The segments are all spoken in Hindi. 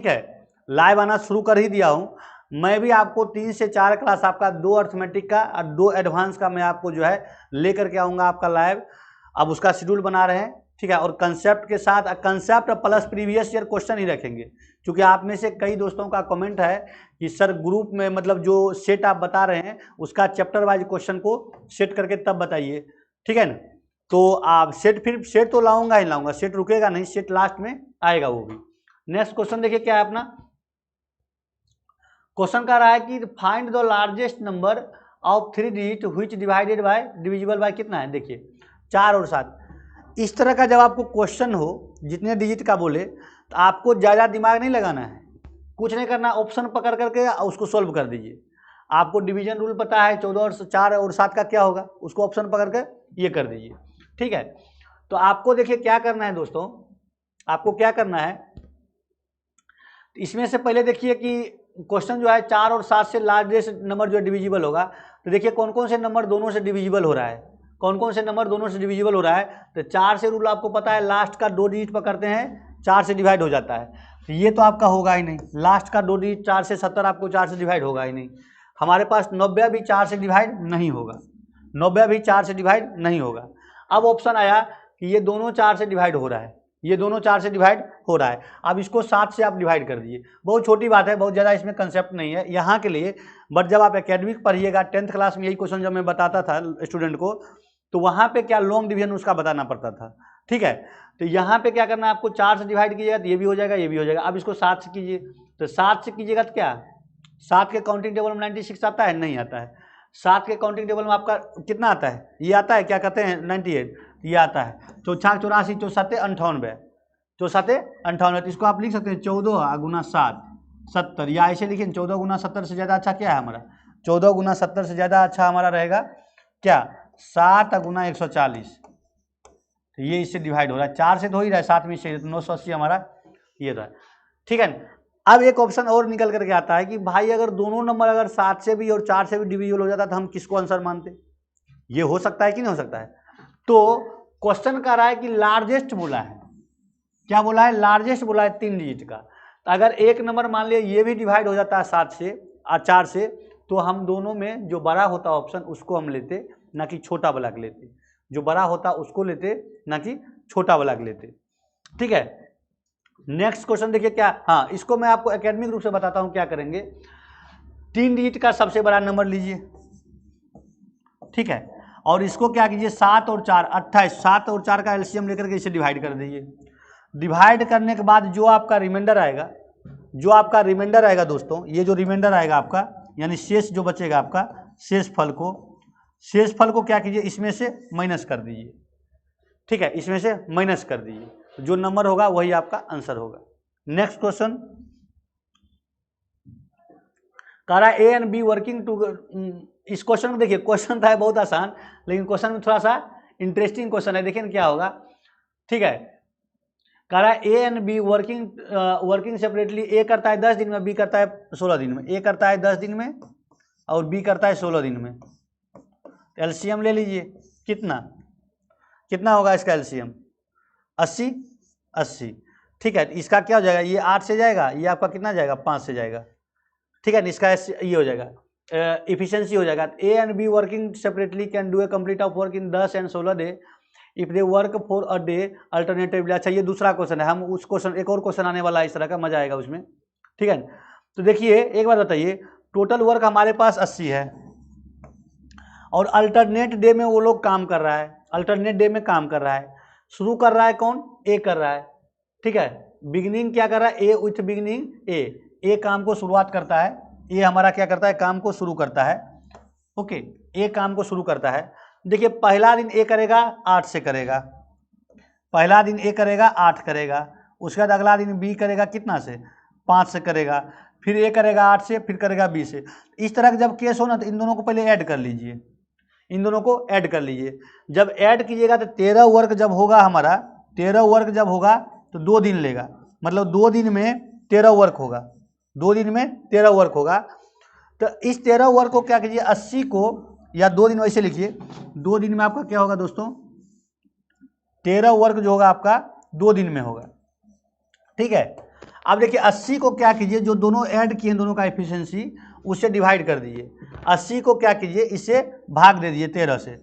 ठीक है, लाइव आना शुरू कर ही दिया हूँ। मैं भी आपको 3 से 4 क्लास आपका 2 अर्थमेटिक का और 2 एडवांस का मैं आपको जो है लेकर के आऊँगा आपका लाइव। अब उसका शेड्यूल बना रहे हैं, ठीक है, और कंसेप्ट के साथ concept plus previous year question ही रखेंगे, क्योंकि आप में से कई दोस्तों का कमेंट है कि सर ग्रुप में मतलब जो सेट आप बता रहे हैं उसका चैप्टर वाइज क्वेश्चन को सेट करके तब बताइए, ठीक है ना। तो आप फिर सेट तो लाऊंगा ही लाऊंगा, सेट रुकेगा नहीं, सेट लास्ट में आएगा वो भी। नेक्स्ट क्वेश्चन देखिए क्या है अपना। क्वेश्चन कह रहा है कि find the largest number of 3 digit which divided by divisible by कितना है। देखिए 4 और 7, इस तरह का जब आपको क्वेश्चन हो जितने डिजिट का बोले तो आपको ज़्यादा दिमाग नहीं लगाना है, कुछ नहीं करना, ऑप्शन पकड़ करके उसको सॉल्व कर दीजिए। आपको डिवीजन रूल पता है 14 और 4 और 7 का क्या होगा, उसको ऑप्शन पकड़ कर ये कर दीजिए, ठीक है। तो आपको देखिए क्या करना है दोस्तों, आपको क्या करना है, इसमें से पहले देखिए कि क्वेश्चन जो है 4 और 7 से लार्जेस्ट नंबर जो डिविजिबल होगा, तो देखिए कौन कौन से नंबर दोनों से डिविजिबल हो रहा है, कौन कौन से नंबर दोनों से डिविजिबल हो रहा है। तो 4 से रूल आपको पता है, लास्ट का 2 डिजिट पकड़ते हैं 4 से डिवाइड हो जाता है, तो ये तो आपका होगा ही नहीं। लास्ट का 2 डिजिट 4 से 70 आपको 4 से डिवाइड होगा ही नहीं। हमारे पास 90 भी 4 से डिवाइड नहीं होगा, 90 भी 4 से डिवाइड नहीं होगा। अब ऑप्शन आया कि ये दोनों 4 से डिवाइड हो रहा है, ये दोनों 4 से डिवाइड हो रहा है। अब इसको 7 से आप डिवाइड कर दीजिए, बहुत छोटी बात है, बहुत ज़्यादा इसमें कंसेप्ट नहीं है यहाँ के लिए। बट जब आप एकेडमिक पढ़िएगा 10th क्लास में यही क्वेश्चन जब मैं बताता था स्टूडेंट को, तो वहाँ पे क्या लॉन्ग डिवीजन उसका बताना पड़ता था, ठीक है। तो यहाँ पे क्या करना है, आपको 4 से डिवाइड कीजिएगा तो ये भी हो जाएगा, ये भी हो जाएगा। अब इसको 7 से कीजिए, तो 7 से कीजिएगा तो क्या 7 के काउंटिंग टेबल में 96 आता है, नहीं आता है। 7 के काउंटिंग टेबल में आपका कितना आता है, ये आता है, क्या कहते हैं 98, ये आता है। 4 × 4 = 84, 4 × 7 = 98, 98। तो इसको आप लिख सकते हैं 14 × 7 70, या ऐसे लिखिए 14 × 70 से ज़्यादा अच्छा क्या है हमारा, 14 × 70 से ज़्यादा अच्छा हमारा रहेगा क्या 7 × 140। तो ये इससे डिवाइड हो रहा है, 4 से तो हो ही रहा है, 7 में से 980 हमारा ये रहा है, ठीक है। अब एक ऑप्शन और निकल करके आता है कि भाई अगर दोनों नंबर अगर 7 से भी और 4 से भी डिविजिबल हो जाता तो हम किसको आंसर मानते। ये हो सकता है कि नहीं हो सकता है। तो क्वेश्चन कह रहा है कि लार्जेस्ट बोला है, क्या बोला है, लार्जेस्ट बोला है 3 डिजिट का। तो अगर एक नंबर मान लिया ये भी डिवाइड हो जाता है 7 से और 4 से, तो हम दोनों में जो बड़ा होता ऑप्शन उसको हम लेते, ना कि छोटा वाला लेते, जो बड़ा होता उसको लेते, ना कि छोटा वाला लेते, ठीक है। नेक्स्ट क्वेश्चन देखिए क्या, हाँ इसको मैं आपको एकेडमिक रूप से बताता हूँ क्या करेंगे। 3 डिजिट का सबसे बड़ा नंबर लीजिए, ठीक है, और इसको क्या कीजिए 7 और 4 28, 7 और 4 का एलसीएम लेकर के इसे डिवाइड कर दीजिए। डिवाइड करने के बाद जो आपका रिमाइंडर आएगा, जो आपका रिमाइंडर आएगा दोस्तों, ये जो रिमाइंडर आएगा आपका यानी शेष जो बचेगा आपका, शेष फल को क्या कीजिए इसमें से माइनस कर दीजिए, ठीक है, इसमें से माइनस कर दीजिए, जो नंबर होगा वही आपका आंसर होगा। नेक्स्ट क्वेश्चन कह रहा है A and B working two, इस क्वेश्चन में देखिए क्वेश्चन था बहुत आसान, लेकिन क्वेश्चन में थोड़ा सा इंटरेस्टिंग क्वेश्चन है, देखिए क्या होगा, ठीक है। कह रहा है A and B working separately, A करता है 10 दिन में, बी करता है 16 दिन में, ए करता है 10 दिन में और बी करता है 16 दिन में। एलसीएम ले लीजिए, कितना होगा इसका एलसीएम 80, ठीक है। इसका क्या हो जाएगा, ये 8 से जाएगा, ये आपका कितना जाएगा 5 से जाएगा, ठीक है। इसका ये हो जाएगा इफिशियंसी हो जाएगा। ए and B working separately can do a complete of work in 10 and 16 day if they work for a day alternatively. अच्छा ये दूसरा क्वेश्चन है, हम उस क्वेश्चन एक और क्वेश्चन आने वाला है इस तरह का, मजा आएगा उसमें, ठीक है। तो देखिए एक बात बताइए, टोटल वर्क हमारे पास 80 है और अल्टरनेट डे में वो लोग काम कर रहा है, अल्टरनेट डे में काम कर रहा है, शुरू कर रहा है कौन, ए कर रहा है, ठीक है। बिगिनिंग क्या कर रहा है, ए विथ बिगिनिंग ए काम को शुरुआत करता है, ए हमारा क्या करता है काम को शुरू करता है, ओके, ए काम को शुरू करता है। देखिए पहला दिन ए करेगा 8 से करेगा, पहला दिन ए करेगा 8 करेगा, उसके बाद अगला दिन बी करेगा कितना से 5 से करेगा, फिर ए करेगा 8 से, फिर करेगा बी से। इस तरह का जब केस हो ना तो इन दोनों को पहले ऐड कर लीजिए, इन दोनों को ऐड कर लीजिए। जब ऐड कीजिएगा तो 13 वर्क जब होगा हमारा, 13 वर्क जब होगा तो 2 दिन लेगा, मतलब 2 दिन में 13 वर्क होगा, 2 दिन में 13 वर्क होगा। तो इस 13 वर्क को क्या कीजिए 80 को, या 2 दिन वैसे लिखिए, 2 दिन में आपका क्या होगा दोस्तों 13 वर्क जो होगा आपका 2 दिन में होगा, ठीक है। अब देखिए 80 को क्या कीजिए, जो दोनों ऐड किए दोनों का एफिशिएंसी उससे डिवाइड कर दीजिए। 80 को क्या कीजिए, इससे भाग दे दीजिए 13 से।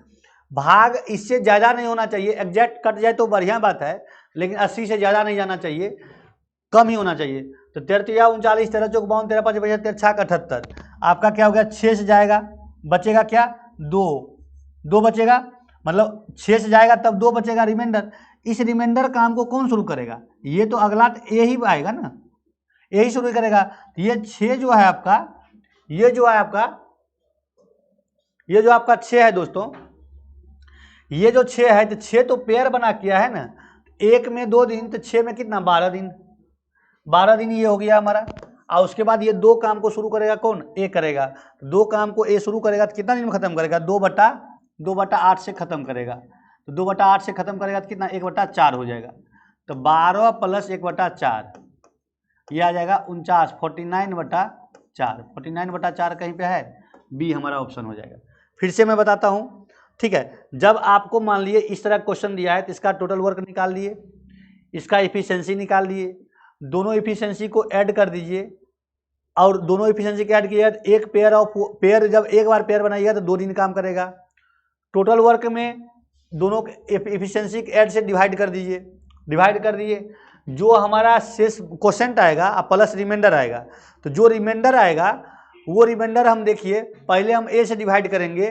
भाग इससे ज़्यादा नहीं होना चाहिए, एग्जैक्ट कट जाए तो बढ़िया बात है, लेकिन 80 से ज़्यादा नहीं जाना चाहिए, कम ही होना चाहिए। तो 13 39, 13 चौक 52, 13 5 55, 13 6 78, आपका क्या हो गया, 6 से जाएगा, बचेगा क्या, 2 बचेगा, मतलब 6 से जाएगा तब 2 बचेगा रिमाइंडर। इस रिमाइंडर काम को कौन शुरू करेगा, ये तो अगला ए ही आएगा ना, यही शुरू करेगा। तो ये 6 जो है आपका, ये जो आपका 6 है दोस्तों, ये जो 6 है, तो 6 तो पेयर बना किया है ना, 1 में 2 दिन, तो 6 में कितना, 12 दिन, 12 दिन ये हो गया हमारा। और उसके बाद ये 2 काम को शुरू करेगा कौन, ए करेगा। 2 काम को ए शुरू करेगा तो कितना दिन में खत्म करेगा, 2/8 से खत्म करेगा। तो 2/8 से खत्म करेगा तो कितना, 1/4 हो जाएगा। तो 12 + 1/4 ये आ जाएगा 49, 49/4। 49/4 कहीं पे है, बी हमारा ऑप्शन हो जाएगा। फिर से मैं बताता हूँ, ठीक है। जब आपको मान लिए इस तरह क्वेश्चन दिया है तो इसका टोटल वर्क निकाल लिए, इसका एफिशिएंसी निकाल लिए, दोनों एफिशिएंसी को ऐड कर दीजिए, और दोनों एफिशिएंसी को ऐड किया तो एक पेयर जब एक बार पेयर बनाइएगा तो 2 दिन काम करेगा। टोटल वर्क में दोनों एफिशिएंसी के ऐड से डिवाइड कर दीजिए, जो हमारा शेष क्वोशेंट आएगा प्लस रिमाइंडर आएगा। तो जो रिमाइंडर आएगा वो रिमाइंडर हम देखिए, पहले हम ए से डिवाइड करेंगे,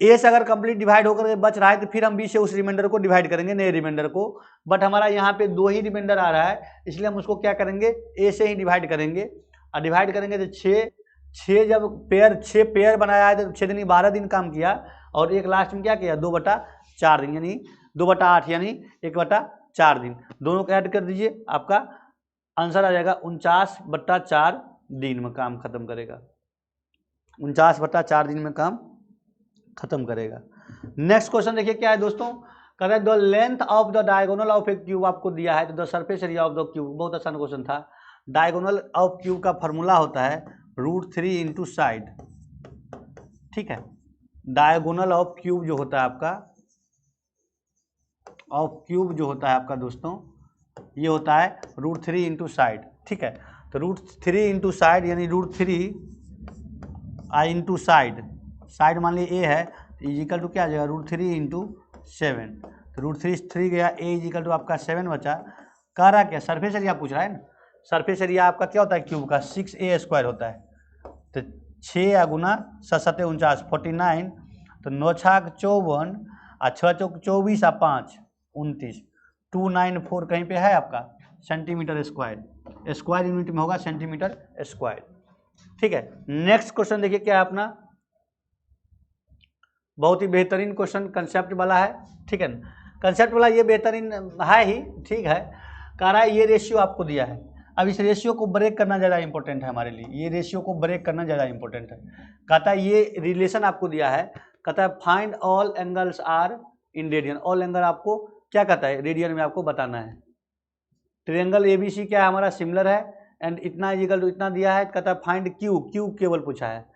ए से अगर कंप्लीट डिवाइड होकर बच रहा है तो फिर हम बी से उस रिमाइंडर को डिवाइड करेंगे, नए रिमाइंडर को। बट हमारा यहाँ पे 2 ही रिमाइंडर आ रहा है, इसलिए हम उसको क्या करेंगे, ए से ही डिवाइड करेंगे। और डिवाइड करेंगे तो 6 जब 6 पेयर बनाया है तो 6 दिन 12 दिन काम किया, और एक लास्ट में क्या किया, 2/4 दिन, यानी 2/8 यानी 1/4 दिन। दोनों को ऐड कर दीजिए, आपका आंसर आ जाएगा 49/4 दिन में काम खत्म करेगा। 49/4 दिन में काम खत्म करेगा। नेक्स्ट क्वेश्चन देखिए क्या है दोस्तों, कह रहे the length of the diagonal of A cube आपको दिया है, तो the surface area of the cube, बहुत आसान क्वेश्चन था। डायगोनल ऑफ क्यूब का फॉर्मूला होता है √3 × साइड, ठीक है। डायगोनल ऑफ क्यूब जो होता है आपका, दोस्तों ये होता है √3 × साइड, ठीक है। तो √3 × साइड यानी √3 × साइड मान लीजिए ए है, तो इजिकल टू क्या आ जाएगा, √3 × 7। तो √3 गया, ए इजिकल टू आपका 7 बचा। कह रहा क्या, सरफेस एरिया पूछ रहा है ना, सरफेस एरिया आपका क्या होता है क्यूब का, 6a² होता है। तो 6 × 7 = 49, 49, तो 9 × 6 = 54, और 6 × 4 = 24, और 5 = 29, 294 कहीं पे है आपका सेंटीमीटर स्क्वायर यूनिट में होगा सेंटीमीटर स्क्वायर, ठीक है। नेक्स्ट क्वेश्चन देखिए क्या है अपना, बहुत ही बेहतरीन क्वेश्चन कंसेप्ट वाला है, ठीक है ना। कंसेप्ट वाला ये बेहतरीन है ही, ठीक है। कह रहा है ये रेशियो आपको दिया है, अब इस रेशियो को ब्रेक करना ज़्यादा इंपॉर्टेंट है हमारे लिए, ये रेशियो को ब्रेक करना ज़्यादा इंपॉर्टेंट है। कहता है ये रिलेशन आपको दिया है, कहता है find all angles are in radian. All angle आपको क्या कहता है, रेडियन में आपको बताना है। ट्रायंगल ABC क्या है हमारा, सिमिलर है, एंड इतना इक्वल टू इतना दिया है। कहता है फाइंड क्यू केवल पूछा है,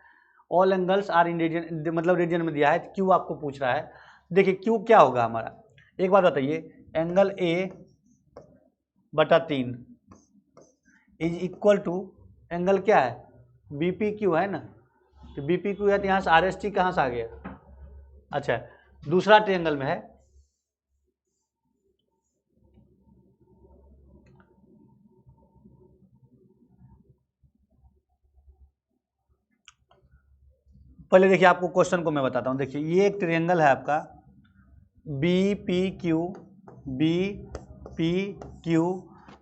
all angles are in radian, मतलब रेडियन में दिया है, क्यू आपको पूछ रहा है। देखिए क्यू क्या होगा हमारा, एक बात बताइए, angle A/3 is equal to angle क्या है, BPQ है ना। तो BPQ है, तो यहाँ से RST कहाँ से आ गया, अच्छा दूसरा ट्रायंगल में है, पहले देखिए आपको क्वेश्चन को मैं बताता हूँ। देखिए ये एक ट्रायंगल है आपका BPQ,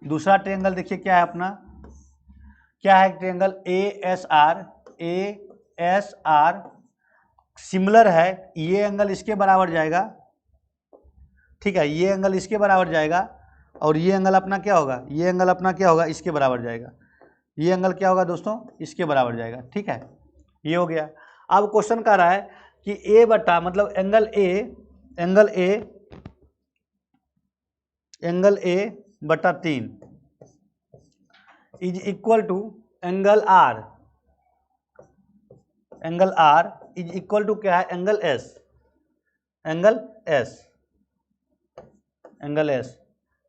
दूसरा ट्रायंगल देखिए क्या है अपना, क्या है ट्रायंगल ASR सिमिलर है, ये एंगल इसके बराबर जाएगा, ठीक है, ये एंगल इसके बराबर जाएगा, और ये एंगल अपना क्या होगा, ये एंगल अपना क्या होगा, इसके बराबर जाएगा। ये एंगल क्या होगा दोस्तों, इसके बराबर जाएगा, ठीक है, ये हो गया। अब क्वेश्चन कह रहा है कि A बटा मतलब angle A/3 is equal to angle R is equal to क्या है, एंगल S,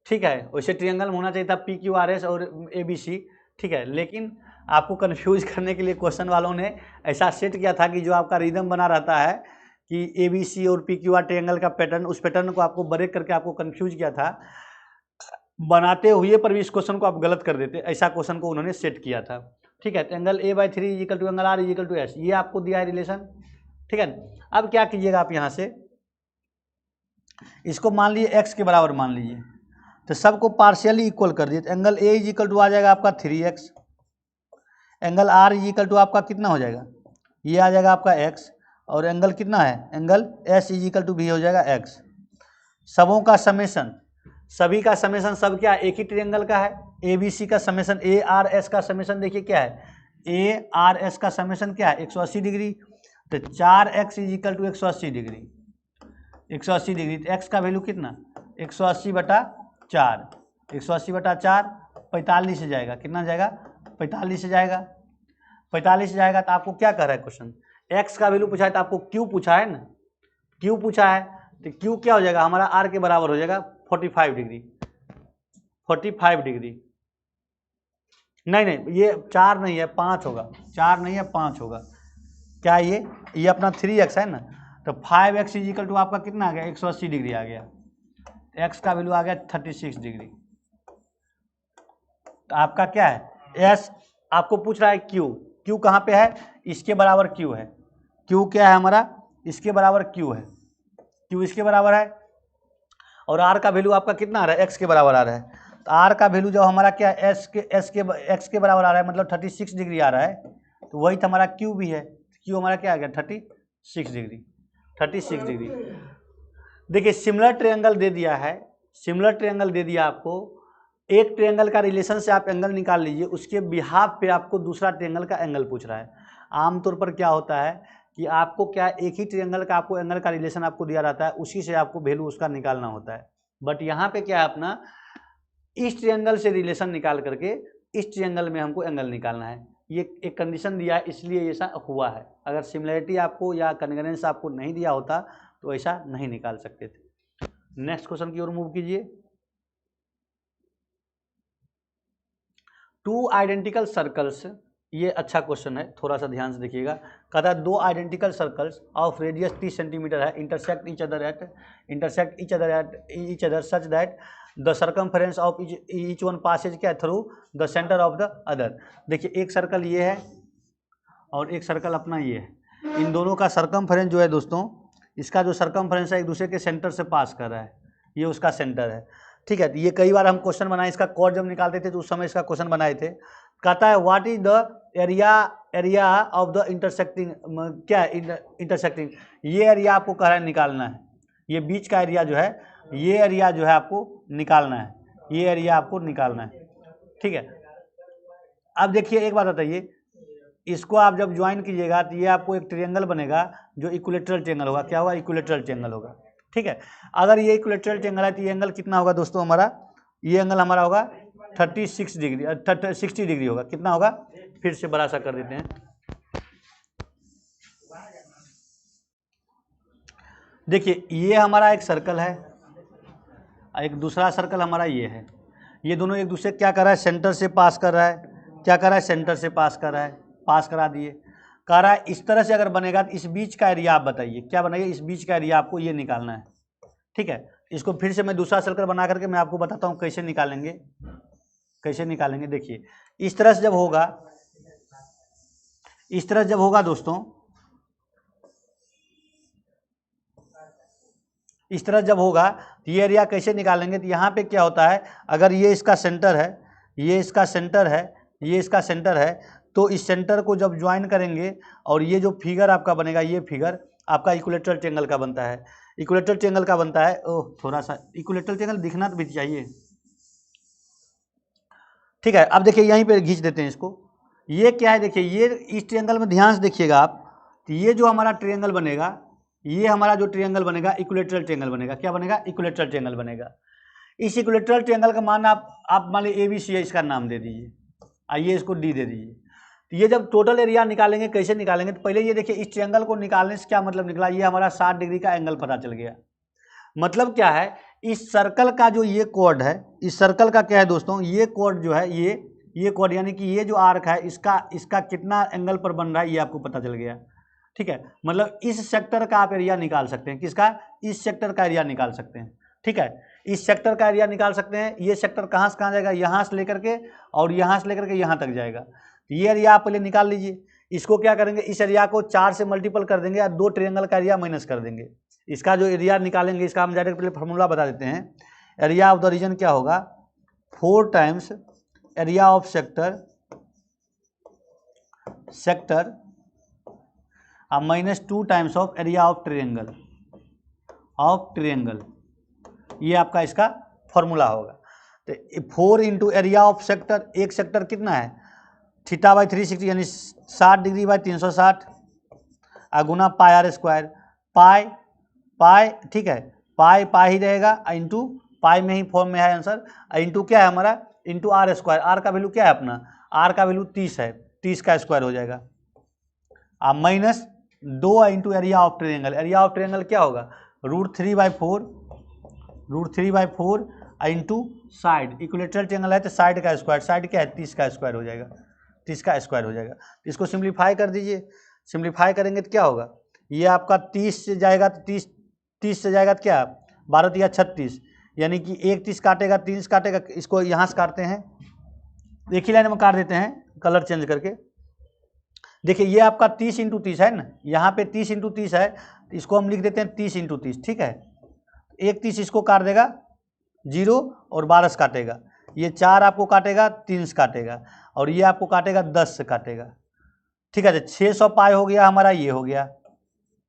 ठीक है, वैसे ट्रियंगल में होना चाहिए था PQRS और ABC, ठीक है, लेकिन आपको कंफ्यूज करने के लिए क्वेश्चन वालों ने ऐसा सेट किया था कि जो आपका रिदम बना रहता है कि ABC और PQR ट्रियंगल का पैटर्न, उस पैटर्न को आपको ब्रेक करके आपको कंफ्यूज किया था, बनाते हुए पर भी इस क्वेश्चन को आप गलत कर देते, ऐसा क्वेश्चन को उन्होंने सेट किया था। ठीक है, तो angle A/3 equal to angle R equal to S, ये आपको दिया है रिलेशन। ठीक है, अब क्या कीजिएगा आप यहाँ से इसको मान लीजिए x के बराबर मान लीजिए, तो सबको पार्शियली इक्वल कर दिए, तो एंगल A इक्वल टू आ जाएगा आपका 3x, angle R equal to आपका कितना हो जाएगा, ये आ जाएगा आपका x, और एंगल कितना है, एंगल S इक्वल टू भी हो जाएगा x। सबों का समेशन, सभी का समेशन, सब क्या एक ही ट्रायंगल का है, ABC का समेशन, ARS का समेशन देखिए क्या है, ARS का समेशन क्या है 180 डिग्री, तो 4x equal to 180 degree, 180 degree, तो x का वैल्यू कितना 180/4, 180/4 45 से जाएगा, कितना जाएगा 45 से जाएगा, 45 से जाएगा। तो आपको क्या कह रहा है क्वेश्चन, x का वैल्यू पूछा है तो आपको q पूछा है ना, q पूछा है, तो q क्या हो जाएगा हमारा r के बराबर हो जाएगा 45 डिग्री, 45 डिग्री, नहीं ये 4 नहीं है 5 होगा, 4 नहीं है 5 होगा, क्या ये अपना 3x है ना, तो 5x इक्वल टू आपका कितना आ गया 180 डिग्री आ गया, x का वैल्यू आ गया 36 डिग्री। तो आपका क्या है s, आपको पूछ रहा है q कहाँ पे है, इसके बराबर q है, q क्या है हमारा, इसके बराबर q है, q इसके बराबर है, और r का वैल्यू आपका कितना आ रहा है x के बराबर आ रहा है, तो r का वैल्यू जो हमारा क्या है x के बराबर आ रहा है, मतलब 36 डिग्री आ रहा है, तो वही तो हमारा q भी है, q हमारा क्या आ गया 36 डिग्री, 36 डिग्री। देखिए सिमिलर ट्रायंगल दे दिया है, सिमिलर ट्रायंगल दे दिया आपको, एक ट्रायंगल का रिलेशन से आप एंगल निकाल लीजिए, उसके बिहाफ पे आपको दूसरा ट्रायंगल का एंगल पूछ रहा है। आमतौर पर क्या होता है कि आपको क्या एक ही ट्रायंगल का आपको एंगल का रिलेशन आपको दिया रहता है, उसी से आपको वैल्यू उसका निकालना होता है। बट यहाँ पे क्या है अपना इस ट्रायंगल से रिलेशन निकाल करके इस ट्रायंगल में हमको एंगल निकालना है, ये एक कंडीशन दिया है इसलिए ऐसा हुआ है। अगर सिमिलरिटी आपको या कन्वर्जेंस आपको नहीं दिया होता तो ऐसा नहीं निकाल सकते थे। नेक्स्ट क्वेश्चन की ओर मूव कीजिए। टू आइडेंटिकल सर्कल्स, ये अच्छा क्वेश्चन है, थोड़ा सा ध्यान से देखिएगा। कहता है 2 identical circles of radius 30 centimetre है, intersect each other such that the circumference of each one passes क्या through the centre of the other. देखिए एक सर्कल ये है और एक सर्कल अपना ये है, इन दोनों का सर्कमफरेंस जो है दोस्तों, इसका जो सर्कमफरेंस है एक दूसरे के सेंटर से पास कर रहा है, ये उसका सेंटर है। ठीक है, तो ये कई बार हम क्वेश्चन बनाए, इसका कॉर्ड जब निकालते थे तो उस समय इसका क्वेश्चन बनाए थे। कहता है what is the area of the intersecting, क्या इंटरसेक्टिंग, ये एरिया आपको कह रहा है निकालना है, ये बीच का एरिया जो है, ये एरिया जो है आपको निकालना है, ये एरिया आपको निकालना है। ठीक है, अब देखिए एक बात बताइए, इसको आप जब ज्वाइन कीजिएगा तो ये आपको एक ट्रायंगल बनेगा जो इक्विलेटरल ट्रायंगल होगा। क्या होगा, इक्विलेटरल ट्रायंगल होगा। ठीक है, अगर ये इक्विलेटरल ट्रायंगल है तो ये एंगल कितना होगा दोस्तों हमारा, ये एंगल हमारा होगा 36 डिग्री, 60 डिग्री होगा। कितना होगा, फिर से बड़ा सा कर देते हैं। देखिए ये हमारा एक सर्कल है, एक दूसरा सर्कल हमारा ये है, ये दोनों एक दूसरे क्या कर रहा है, सेंटर से पास कर रहा है, क्या कर रहा है, सेंटर से पास कर रहा है, पास करा दिए। कह रहा है इस तरह से अगर बनेगा तो इस बीच का एरिया आप बताइए, क्या बनाइए, इस बीच का एरिया आपको ये निकालना है। ठीक है, इसको फिर से मैं दूसरा सर्कल बना करके मैं आपको बताता हूँ कैसे निकालेंगे, कैसे निकालेंगे। देखिए इस तरह से जब होगा, इस तरह जब होगा दोस्तों, इस तरह जब होगा तो ये एरिया कैसे निकालेंगे, तो यहाँ पे क्या होता है, अगर ये इसका सेंटर है, ये इसका सेंटर है, ये इसका सेंटर है, तो इस सेंटर को जब ज्वाइन करेंगे और ये जो फिगर आपका बनेगा, ये फिगर आपका इक्विलेटरल ट्रायंगल का बनता है, इक्विलेटरल ट्रायंगल का बनता है। ओह थोड़ा सा इक्विलेटरल ट्रायंगल दिखना तो भी चाहिए। ठीक है, अब देखिए यहीं पे खींच देते हैं इसको। ये क्या है, देखिए ये इस ट्रायंगल में ध्यान से देखिएगा आप, तो ये जो हमारा ट्रायंगल बनेगा, ये हमारा जो ट्रायंगल बनेगा इक्विलेटरल ट्रायंगल बनेगा। क्या बनेगा, इक्विलेटरल ट्रायंगल बनेगा। इस इक्विलेटरल ट्रायंगल का मान आप मान लीजिए ABC है, इसका नाम दे दीजिए, आइए इसको D दे दीजिए। तो ये जब टोटल एरिया निकालेंगे, कैसे निकालेंगे, तो पहले ये देखिए इस ट्रायंगल को निकालने से क्या मतलब निकला, ये हमारा 60 डिग्री का एंगल पता चल गया। मतलब क्या है, इस सर्कल का जो ये कोड है, इस सर्कल का क्या है दोस्तों, ये कोड जो है, ये कोड यानी कि ये जो आर्क है इसका कितना एंगल पर बन रहा है ये आपको पता चल गया। ठीक है, मतलब इस सेक्टर का आप एरिया निकाल सकते हैं। किसका? इस सेक्टर का एरिया निकाल सकते हैं। ठीक है, इस सेक्टर का एरिया निकाल सकते हैं। ये सेक्टर कहाँ से कहाँ जाएगा? यहाँ से लेकर के और यहाँ से लेकर के यहाँ तक जाएगा। ये एरिया आप पहले निकाल लीजिए। इसको क्या करेंगे, इस एरिया को 4 से मल्टीपल कर देंगे या 2 ट्रायंगल का एरिया माइनस कर देंगे। इसका जो एरिया निकालेंगे इसका हम डायरेक्ट पहले फार्मूला बता देते हैं। एरिया ऑफ द रीजन क्या होगा? 4 times area of sector minus 2 times of area of triangle. ये आपका इसका फॉर्मूला होगा। तो 4 इंटू एरिया ऑफ सेक्टर, एक सेक्टर कितना है? थीटा बाई 360 यानी 60 डिग्री बाई 360 गुना पाई आर स्क्वायर। पाई ठीक है, पाई ही रहेगा, इंटू पाई में ही फॉर्म में है आंसर, इंटू क्या है हमारा? Into r square. आर का वैल्यू क्या है अपना? आर का वैल्यू 30 है, 30 का स्क्वायर हो जाएगा। अब minus 2 into area of triangle. Area of triangle क्या होगा? √3/4 इंटू साइड। इक्विलेटरल ट्रायंगल है तो साइड का स्क्वायर, साइड क्या है? 30 का स्क्वायर हो जाएगा, 30 का स्क्वायर हो जाएगा। इसको सिंप्लीफाई कर दीजिए। सिंप्लीफाई करेंगे तो क्या होगा? ये आपका 30 से जाएगा तो 30 से जाएगा तो क्या? 12 या 36, यानी कि एक 30 काटेगा, 30 काटेगा। इसको यहाँ से काटते हैं, एक ही लाइन में काट देते हैं कलर चेंज करके। देखिए ये आपका 30 इंटू 30 है ना, यहाँ पे 30 इंटू 30 है, इसको हम लिख देते हैं 30 इंटू 30। ठीक है, एक 30 इसको काट देगा 0 और 12 से काटेगा। ये 4 आपको काटेगा, 3 से काटेगा, और ये आपको काटेगा 10 से काटेगा। ठीक है, तो 600 पाई हो गया हमारा, ये हो गया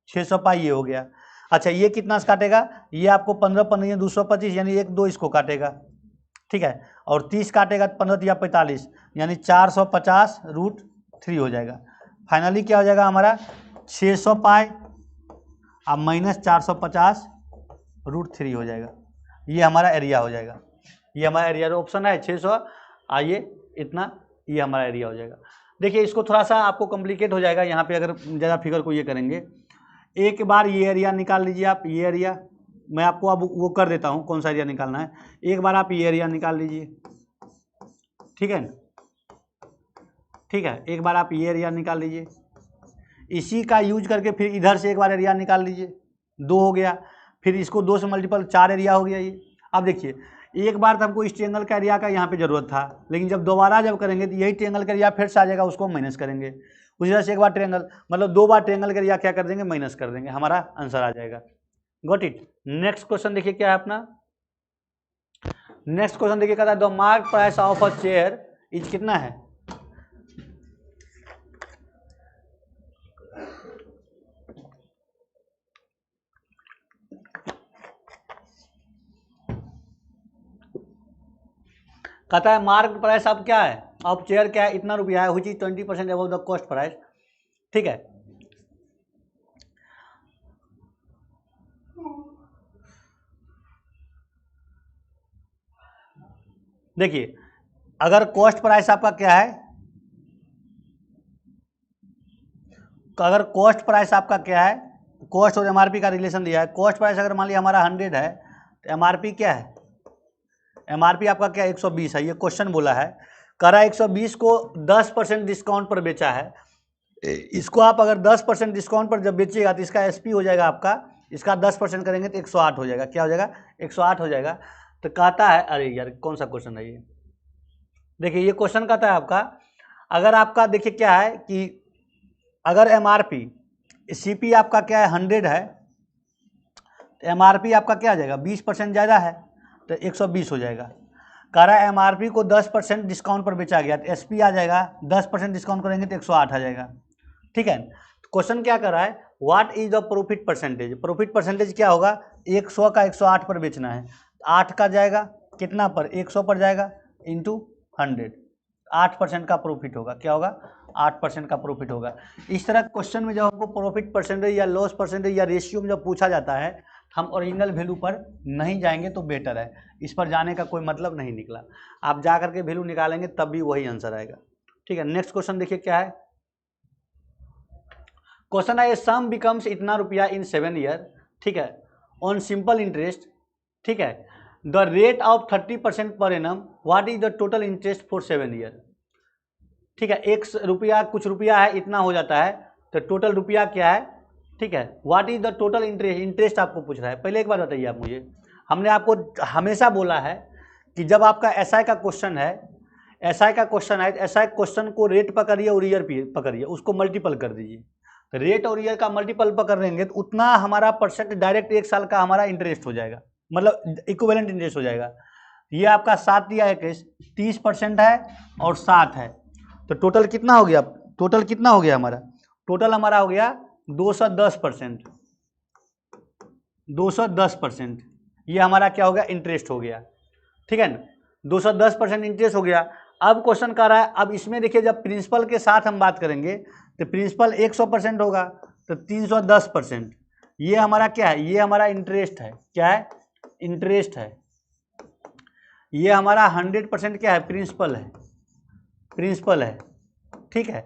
600 पाई, ये हो गया। अच्छा ये कितना से काटेगा? ये आपको 15 15 225 यानी 1 2 इसको काटेगा। ठीक है, और 30 काटेगा 15 या 45 यानी 450√3 हो जाएगा। फाइनली क्या हो जाएगा हमारा? 600 पाई अब माइनस 450√3 हो जाएगा। ये हमारा एरिया हो जाएगा। ये हमारा एरिया ऑप्शन है 600, आइए इतना, ये हमारा एरिया हो जाएगा। देखिए इसको थोड़ा सा आपको कॉम्प्लिकेट हो जाएगा यहाँ पे अगर ज़्यादा फिगर को ये करेंगे। एक बार ये एरिया निकाल लीजिए आप, ये एरिया मैं आपको अब वो कर देता हूँ कौन सा एरिया निकालना है। एक बार आप ये एरिया निकाल लीजिए। ठीक है, ठीक है, एक बार आप ये एरिया निकाल लीजिए। इसी का यूज करके फिर इधर से एक बार एरिया निकाल लीजिए, 2 हो गया। फिर इसको 2 से मल्टीपल 4 एरिया हो गया ये। अब देखिए एक बार तो हमको इस ट्रायंगल का एरिया का यहाँ पे जरूरत था, लेकिन जब दोबारा जब करेंगे तो यही ट्रायंगल का एरिया फिर से आ जाएगा, उसको माइनस करेंगे। उसी तरह से एक बार ट्रायंगल मतलब 2 बार ट्रायंगल का एरिया क्या कर देंगे? माइनस कर देंगे, हमारा आंसर आ जाएगा। Got it. नेक्स्ट क्वेश्चन देखिए क्या है अपना। नेक्स्ट क्वेश्चन देखिए कहता है the mark price of a chair is कितना है? कहता है मार्क प्राइस अब क्या है? अब चेयर क्या है? इतना रुपया है, which is 20% above the cost price. ठीक है, देखिए अगर कॉस्ट प्राइस आपका क्या है, अगर कॉस्ट प्राइस आपका क्या है, कॉस्ट और एमआरपी का रिलेशन दिया है। कॉस्ट प्राइस अगर मान लिया हमारा 100 है तो एमआरपी क्या है? एमआरपी आपका क्या 120 है। ये क्वेश्चन बोला है, कह रहा है 120 को 10% डिस्काउंट पर बेचा है। इसको आप अगर 10% डिस्काउंट पर जब बेचिएगा तो इसका एसपी हो जाएगा आपका, इसका 10% करेंगे तो 108 हो जाएगा। क्या हो जाएगा? 108 हो जाएगा। तो कहता है, अरे यार कौन सा क्वेश्चन है ये? देखिए ये क्वेश्चन कहता है आपका, अगर आपका देखिए क्या है कि अगर एमआरपी सीपी आपका क्या है 100 है तो एमआरपी आपका क्या आ जाएगा? 20% ज़्यादा है तो 120 हो जाएगा। कह रहा है एमआरपी को 10% डिस्काउंट पर बेचा गया तो एसपी आ जाएगा, 10% डिस्काउंट करेंगे तो 108 आ जाएगा। ठीक है, क्वेश्चन क्या कर रहा है? What is the profit percentage? Profit percentage क्या होगा? 100 का 108 पर बेचना है, 8 का जाएगा कितना पर? 100 पर जाएगा इंटू 100, 8% का प्रॉफिट होगा। क्या होगा? 8% का प्रॉफिट होगा। इस तरह क्वेश्चन में जब हमको प्रॉफिट परसेंटेज या लॉस परसेंटेज या रेशियो में जब पूछा जाता है हम ओरिजिनल वैल्यू पर नहीं जाएंगे तो बेटर है। इस पर जाने का कोई मतलब नहीं निकला, आप जा करके वैल्यू निकालेंगे तब भी वही आंसर आएगा। ठीक है, नेक्स्ट क्वेश्चन देखिए क्या है। क्वेश्चन है सम बिकम्स इतना रुपया इन 7 ईयर। ठीक है, ऑन सिंपल इंटरेस्ट। ठीक है, the rate of 30% per annum, what is the total interest for 7 year. ठीक है, एक रुपया कुछ रुपया है इतना हो जाता है, तो टोटल रुपया क्या है, ठीक है, what is the total interest, interest आपको पूछ रहा है। पहले एक बात बताइए आप मुझे, हमने आपको हमेशा बोला है कि जब आपका एसआई का क्वेश्चन है, एसआई का क्वेश्चन है, एसआई क्वेश्चन को रेट पकड़िए और ईयर पकड़िए, उसको मल्टीपल कर दीजिए। तो रेट और ईयर का मल्टीपल पकड़ लेंगे तो उतना हमारा परसेंट डायरेक्ट एक साल का हमारा इंटरेस्ट हो जाएगा, मतलब इक्विवेलेंट इंटरेस्ट हो जाएगा। ये आपका 7 दिया है, 30% है और 7 है, तो टोटल कितना हो गया, टोटल कितना हो गया हमारा, टोटल हमारा हो गया 210%, 210%। ये हमारा क्या हो गया, इंटरेस्ट हो गया, ठीक है ना, 210% इंटरेस्ट हो गया। अब क्वेश्चन कर रहा है, अब इसमें देखिए जब प्रिंसिपल के साथ हम बात करेंगे तो प्रिंसिपल 100% होगा, तो 310%। ये हमारा क्या है, ये हमारा इंटरेस्ट है, क्या है, इंटरेस्ट है। ये हमारा 100% क्या है, प्रिंसिपल है, प्रिंसिपल है, ठीक है,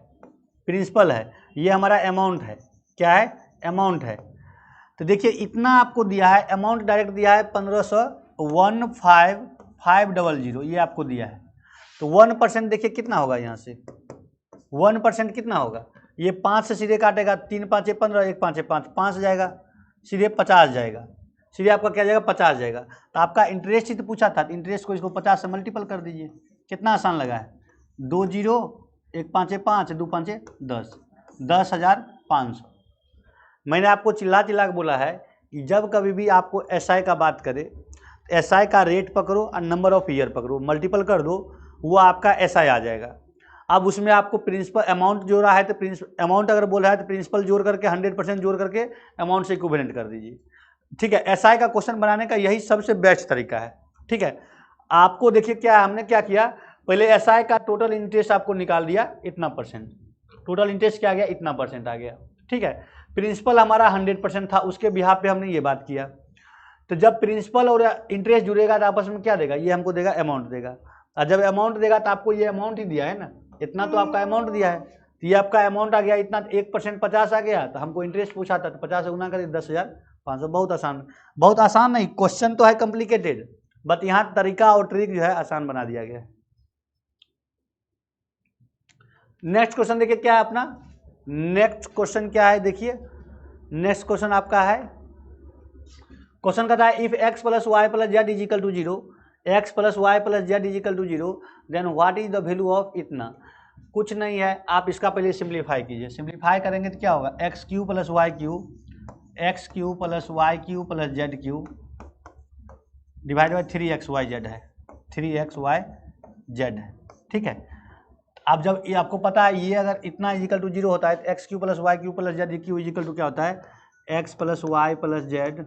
प्रिंसिपल है। ये हमारा अमाउंट है, क्या है, अमाउंट है। तो देखिए इतना आपको दिया है, अमाउंट डायरेक्ट दिया है 15,15,500, ये आपको दिया है। तो 1% देखिए कितना होगा, यहाँ से 1% कितना होगा, ये 5 से सीधे काटेगा, 3 5 15, 1 5 5, 5 जाएगा, सीधे 50 जाएगा, सीधे आपका क्या जाएगा, 50 जाएगा। तो आपका इंटरेस्ट ही तो पूछा था, इंटरेस्ट को इसको 50 से मल्टीपल कर दीजिए, कितना आसान लगा है, 2 0, 1 5 5, 2 5 10, 10,500। मैंने आपको चिल्ला चिल्ला के बोला है कि जब कभी भी आपको एसआई का बात करे, एसआई का रेट पकड़ो और नंबर ऑफ ईयर पकड़ो, मल्टीपल कर दो, वो आपका एसआई आ जाएगा। अब उसमें आपको प्रिंसिपल अमाउंट जोड़ा है, तो अमाउंट अगर बोला है तो प्रिंसिपल जोड़ करके 100% जोड़ करके अमाउंट से इक्विवेलेंट कर दीजिए, ठीक है। एसआई का क्वेश्चन बनाने का यही सबसे बेस्ट तरीका है, ठीक है। आपको देखिए क्या हमने क्या किया, पहले एसआई का टोटल इंटरेस्ट आपको निकाल दिया इतना %, टोटल इंटरेस्ट क्या आ गया, इतना % आ गया, ठीक है। प्रिंसिपल हमारा 100% था, उसके बिहाफ पे हमने ये बात किया। तो जब प्रिंसिपल और इंटरेस्ट जुड़ेगा तो आपस में क्या देगा, ये हमको देगा, अमाउंट देगा। और जब अमाउंट देगा तो आपको ये अमाउंट ही दिया है ना, इतना तो आपका अमाउंट दिया है, तो ये आपका अमाउंट आ गया इतना, 1% 50 आ गया, तो हमको इंटरेस्ट पूछा था, तो 50 से गुना करिए 10,500। बहुत आसान, बहुत आसान नहीं, क्वेश्चन तो है कॉम्प्लिकेटेड, बट यहाँ तरीका और ट्रिक जो है आसान बना दिया गया है। नेक्स्ट क्वेश्चन देखिए क्या है अपना, नेक्स्ट क्वेश्चन क्या है, देखिए नेक्स्ट क्वेश्चन आपका है, क्वेश्चन कहता है if x + y + z is equal to 0, x + y + z is equal to 0, then what is the value of इतना। कुछ नहीं है, आप इसका पहले सिंप्लीफाई कीजिए, सिंप्लीफाई करेंगे तो क्या होगा, x³ + y³ + y³ + z³ divide by 3xyz है, 3xyz है, ठीक है। अब जब ये आपको पता है, ये अगर इतना इजिकल टू 0 होता है तो x³ + y³ + z³ is equal to क्या होता है, x + y + z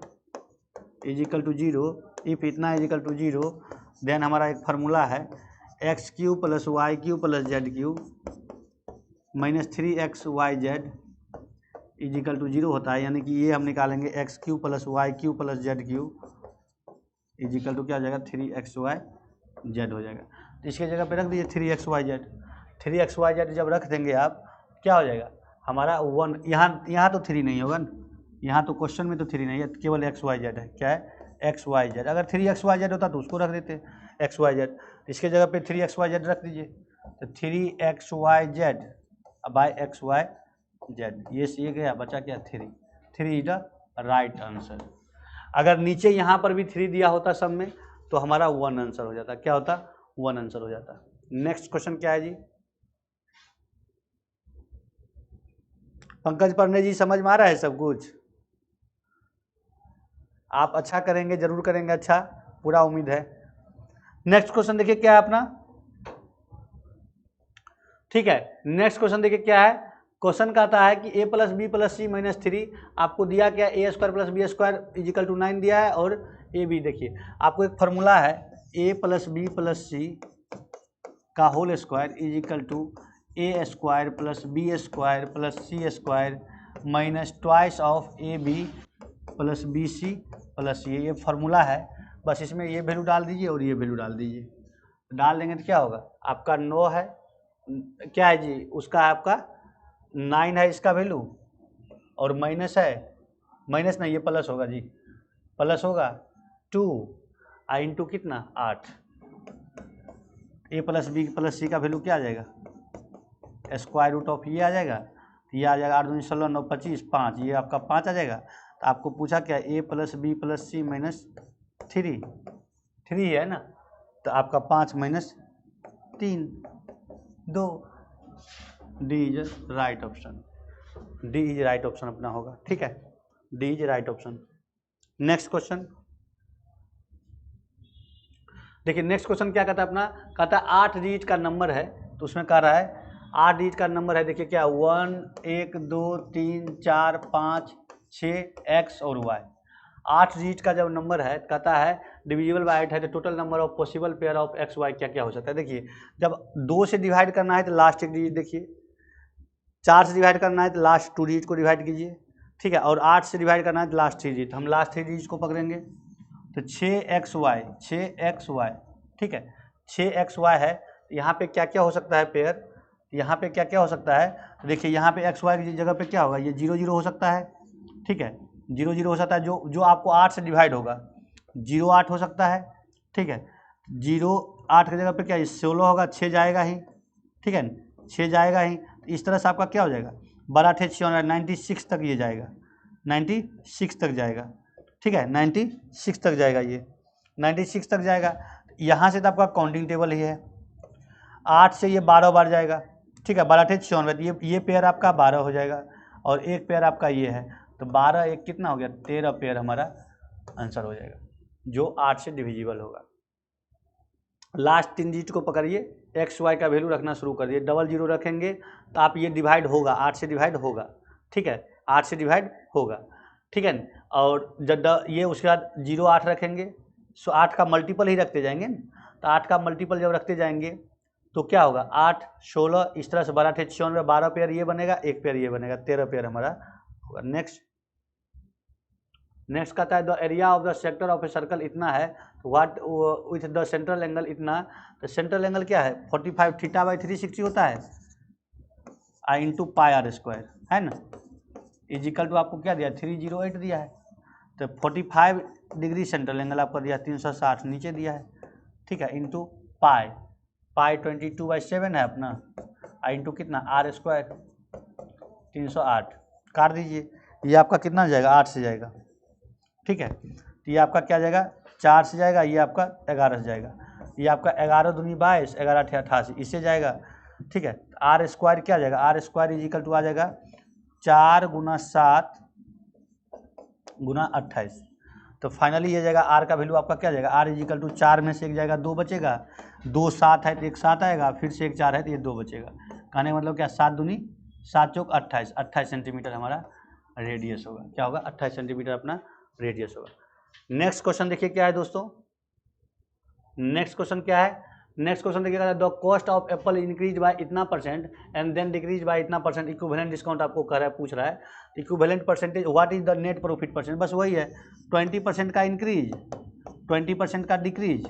is equal to 0। If इतना इजिकल टू 0, देन हमारा एक फार्मूला है x³ + y³ + z³ - 3xyz is equal to 0 होता है, यानी कि ये हम निकालेंगे x³ + y³ + z³ is equal to क्या हो जाएगा, 3xyz हो जाएगा। तो इसके जगह पे रख दीजिए 3xyz, 3xyz जब रख देंगे आप, क्या हो जाएगा हमारा 1, यहाँ तो 3 नहीं होगा ना, यहाँ तो क्वेश्चन में तो 3 नहीं है, केवल xyz है, क्या है xyz। अगर 3xyz होता तो उसको रख देते xyz, इसके जगह पे 3xyz रख दीजिए, तो 3xyz बाय xyz, ये गया, बचा क्या 3 इज द राइट आंसर। अगर नीचे यहाँ पर भी 3 दिया होता सब में तो हमारा 1 आंसर हो जाता, क्या होता, 1 आंसर हो जाता। नेक्स्ट क्वेश्चन क्या है जी, पंकज पांडे जी समझ में आ रहा है सब कुछ, आप अच्छा करेंगे, जरूर करेंगे अच्छा, पूरा उम्मीद है। नेक्स्ट क्वेश्चन देखिए क्या है अपना, ठीक है। नेक्स्ट क्वेश्चन देखिए क्या है, क्वेश्चन कहता है कि a + b + c - 3, आपको दिया क्या, a² + b² इजिकल टू 9 दिया है, और ए बी देखिए आपको एक फार्मूला है a + b + c का whole square is equal to a² + b² + c² minus twice of ab + bc + c, ये फार्मूला है। बस इसमें ये वैल्यू डाल दीजिए और ये वैल्यू डाल दीजिए, डाल देंगे तो क्या होगा, आपका 9 है, क्या है जी उसका, आपका 9 है इसका वैल्यू, और माइनस है, माइनस नहीं ये प्लस होगा जी, प्लस होगा 2, आई इंटू कितना 8, ए प्लस बी प्लस सी का वैल्यू क्या आ जाएगा, स्क्वायर रूट ऑफ ये आ जाएगा, तो ये आ जाएगा 8 दूनी 16 9 25 5, ये आपका 5 आ जाएगा। तो आपको पूछा क्या, ए प्लस बी प्लस सी माइनस 3 है ना, तो आपका 5 minus 3 2, D is right option, D is right option अपना होगा। ठीक है, D is right option. Next question देखिए, नेक्स्ट क्वेश्चन क्या कहता है अपना, कहता है 8 डिजिट का नंबर है, तो उसमें कह रहा है 8 डिजिट का नंबर है। देखिए क्या 1 2 3 4 5 6 एक्स और वाई, 8 डिजिट का जब नंबर है कहता है डिविजिबल बाय 8 है, तो total number of possible pair of x y क्या क्या हो सकता है। देखिए जब 2 से डिवाइड करना है तो लास्ट एक डिजिट देखिए, 4 से डिवाइड करना है तो लास्ट 2 डिजिट को डिवाइड कीजिए। ठीक है, और 8 से डिवाइड करना है तो लास्ट 3 डिजिट, हम लास्ट 3 डिजिट को पकड़ेंगे। तो 6xy, ठीक है 6xy है, यहाँ पे क्या क्या हो सकता है पेयर, यहाँ पे क्या क्या हो सकता है, तो देखिए यहाँ पे xy की जगह पे क्या होगा, ये 0 0 हो सकता है। ठीक है 0 0 हो सकता है, जो आपको 8 से डिवाइड होगा 0 8 हो सकता है। ठीक है 0 8 की जगह पे क्या 16 होगा, 6 जाएगा ही। ठीक है 6 जाएगा ही, तो इस तरह से आपका क्या हो जाएगा, 12 8 6 96 तक ये जाएगा, 96 तक जाएगा। ठीक है 96 तक जाएगा, ये 96 तक जाएगा। यहाँ से तो आपका काउंटिंग टेबल ही है, 8 से ये 12 बार जाएगा। ठीक है 12 8 96, ये पेयर आपका 12 हो जाएगा, और एक पेयर आपका ये है, तो 12 एक कितना हो गया 13 पेयर हमारा आंसर हो जाएगा, जो 8 से डिविजिबल होगा। लास्ट 3 डिजिट को पकड़िए, एक्स वाई का वैल्यू रखना शुरू कर दिए, 00 रखेंगे तो आप ये डिवाइड होगा, 8 से डिवाइड होगा। ठीक है 8 से डिवाइड होगा। ठीक है, और जब ये उसके बाद 0 8 रखेंगे, सो 8 का मल्टीपल ही रखते जाएंगे न, तो 8 का मल्टीपल जब रखते जाएंगे तो क्या होगा 8 16, इस तरह से 12 8 96, 12 पेयर ये बनेगा, एक पेयर ये बनेगा, 13 पेयर हमारा होगा। नेक्स्ट कहता है the area of the sector of a circle इतना है, तो what with the central angle इतना, तो सेंट्रल एंगल क्या है 45 थीटा बाई 360 होता है, आई इंटू पाई आर स्क्वायर है ना, इजिकल टू आपको क्या दिया 308 दिया है, तो 45 डिग्री सेंट्रल एंगल आपको दिया 360 नीचे दिया है। ठीक है इंटू पाई 22/7 है अपना, आई इंटू कितना आर स्क्वायर 308 काट दीजिए, ये आपका कितना जाएगा 8 से जाएगा। ठीक है तो ये आपका क्या जाएगा 4 से जाएगा, ये आपका 11 से जाएगा, ये आपका 11 दूनी 22, 11 8 88 इससे जाएगा। ठीक है आर स्क्वायर क्या जाएगा, आर स्क्वायर इजिकल टू आ जाएगा 4 × 7 × 28, तो फाइनली ये जाएगा आर का वैल्यू आपका क्या जाएगा, आर इजिकल टू 4 में से एक जाएगा 2 बचेगा, 2 7 है तो एक 7 आएगा, फिर से एक 4 है तो ये 2 बचेगा। कहने का मतलब क्या 7 दूनी 7 चौक 28, 28 सेंटीमीटर हमारा रेडियस होगा, क्या होगा 28 सेंटीमीटर अपना रेडियस होगा। नेक्स्ट क्वेश्चन देखिए क्या है दोस्तों, नेक्स्ट क्वेश्चन क्या है, नेक्स्ट क्वेश्चन देखिएगा the cost of apple increase by इतना percent and then decrease by इतना परसेंट, इक्विवेलेंट डिस्काउंट आपको कर रहा है पूछ रहा है, equivalent percentage what is the net profit percent, बस वही है 20% का इंक्रीज 20% का डिक्रीज,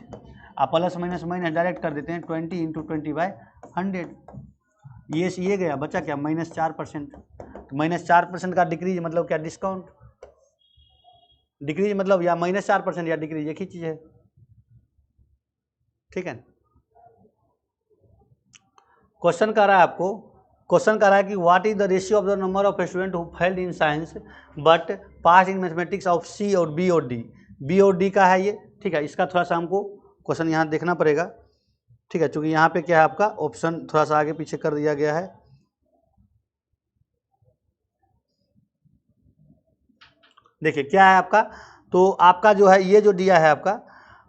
आप प्लस माइनस माइनस डायरेक्ट कर देते हैं 20 × 20/100, ये गया बचा क्या -4%, तो -4% का डिक्रीज मतलब क्या डिस्काउंट, डिक्रीज मतलब या -4% या डिक्रीज एक ही चीज़ है। ठीक है क्वेश्चन कर रहा है आपको, क्वेश्चन कर रहा है कि what is the ratio of the number of student who failed in science but pass in mathematics of C और बी और डी, बी और डी का है ये। ठीक है इसका थोड़ा सा हमको क्वेश्चन यहाँ देखना पड़ेगा। ठीक है चूँकि यहाँ पे क्या है आपका ऑप्शन थोड़ा सा आगे पीछे कर दिया गया है। देखिए क्या है आपका, तो आपका जो है ये जो दिया है आपका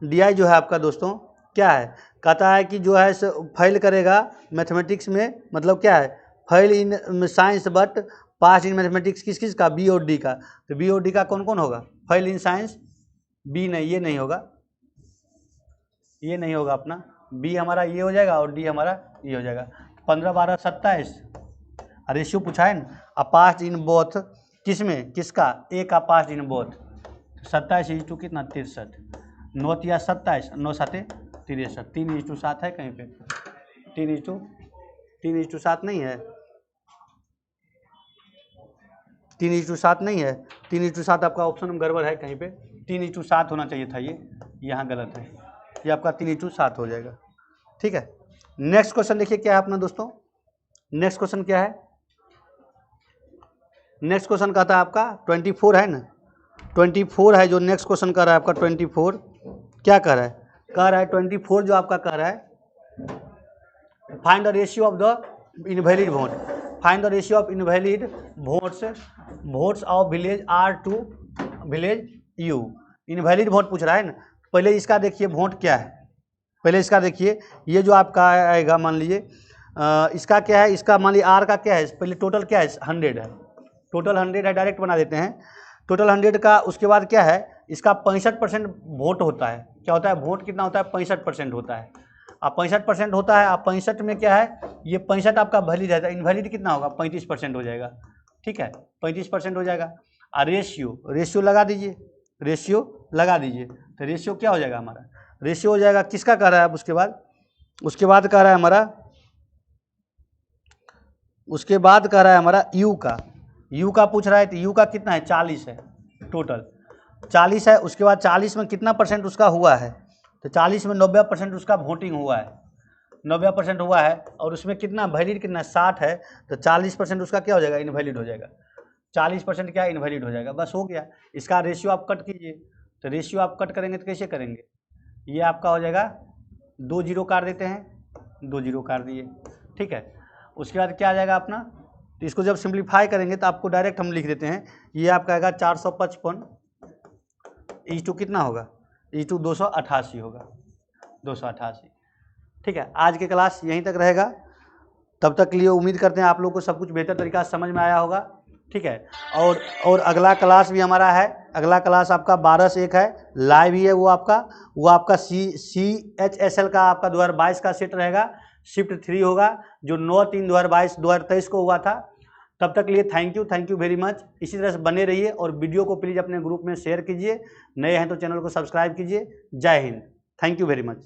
डी जो है आपका दोस्तों क्या है, कहता है कि जो है फेल करेगा मैथमेटिक्स में, मतलब क्या है fail in science but pass in mathematics किस किस का, बी और डी का, तो बी और डी का कौन कौन होगा, फेल इन साइंस बी नहीं, ये नहीं होगा, ये नहीं होगा अपना, बी हमारा ये हो जाएगा और डी हमारा ये हो जाएगा। 15 12 27 रेशियो पूछा है ना, पास्ट इन बोथ किस में किसका, ए का पास्ट इन बोथ, 27 × कितना 63, 9 या 27 9 7 63, 3:7 है कहीं पे, 3:7 नहीं है, 3:7 नहीं है, 3:7 आपका ऑप्शन में गड़बड़ है कहीं पे, 3:7 होना चाहिए था ये, यहाँ गलत है, ये आपका 3 × 7 हो जाएगा। ठीक है, नेक्स्ट क्वेश्चन देखिए क्या है अपना दोस्तों। नेक्स्ट क्वेश्चन क्या है, नेक्स्ट क्वेश्चन कहता है आपका 24 है ना, 24 है जो नेक्स्ट क्वेश्चन कर रहा है आपका 24। क्या कर रहा है, कह रहा है 24 जो आपका कह रहा है find the ratio of the invalid vote, find the ratio of invalid votes of village R to village U. Invalid vote पूछ रहा है ना। पहले इसका देखिए वोट क्या है, पहले इसका देखिए, ये जो आपका आएगा मान लीजिए इसका क्या है, इसका मान लीजिए आर का क्या है, पहले टोटल क्या है 100 है, टोटल 100 है, डायरेक्ट बना देते हैं टोटल 100 का। उसके बाद क्या है, इसका 65% वोट होता है। क्या होता है, वोट कितना होता है 65% होता है। अब 65% होता है, अब 65 में क्या है, ये 65 आपका वैलिड है, इनवैलिड कितना होगा 35% हो जाएगा। ठीक है, 35% हो जाएगा। और रेशियो लगा दीजिए, रेशियो लगा दीजिए, तो रेशियो क्या हो जाएगा हमारा, रेशियो हो जाएगा किसका कह रहा है, उसके बाद कह रहा है हमारा, उसके बाद कह रहा है हमारा यू का पूछ रहा है। तो यू का कितना है 40 है, टोटल 40 है। उसके बाद 40 में कितना परसेंट उसका हुआ है, तो 40 में 90% उसका वोटिंग हुआ है, 90% हुआ है। और उसमें कितना वैलिड कितना 60 है, तो 40% उसका क्या हो जाएगा इनवैलिड हो जाएगा, 40% क्या इनवैलिड हो जाएगा। बस हो गया। इसका रेशियो आप कट कीजिए, तो रेशियो आप कट करेंगे तो कैसे करेंगे, ये आपका हो जाएगा 2 0 काट देते हैं, 2 0 काट दिए। ठीक है, उसके बाद क्या आ जाएगा अपना, तो इसको जब सिंप्लीफाई करेंगे तो आपको डायरेक्ट हम लिख देते हैं, ये आपका आएगा 455 × कितना होगा, × 288 होगा, 288। ठीक है, आज के क्लास यहीं तक रहेगा। तब तक के लिए उम्मीद करते हैं आप लोग को सब कुछ बेहतर तरीका से समझ में आया होगा। ठीक है, और अगला क्लास भी हमारा है, अगला क्लास आपका 12 से 1 है, लाइव ही है वो आपका CHSL का आपका 2022 का सेट रहेगा, शिफ्ट 3 होगा, जो 9/3/2023 को हुआ था। तब तक के लिए थैंक यू वेरी मच। इसी तरह से बने रहिए और वीडियो को प्लीज़ अपने ग्रुप में शेयर कीजिए, नए हैं तो चैनल को सब्सक्राइब कीजिए। जय Hind, thank you very much.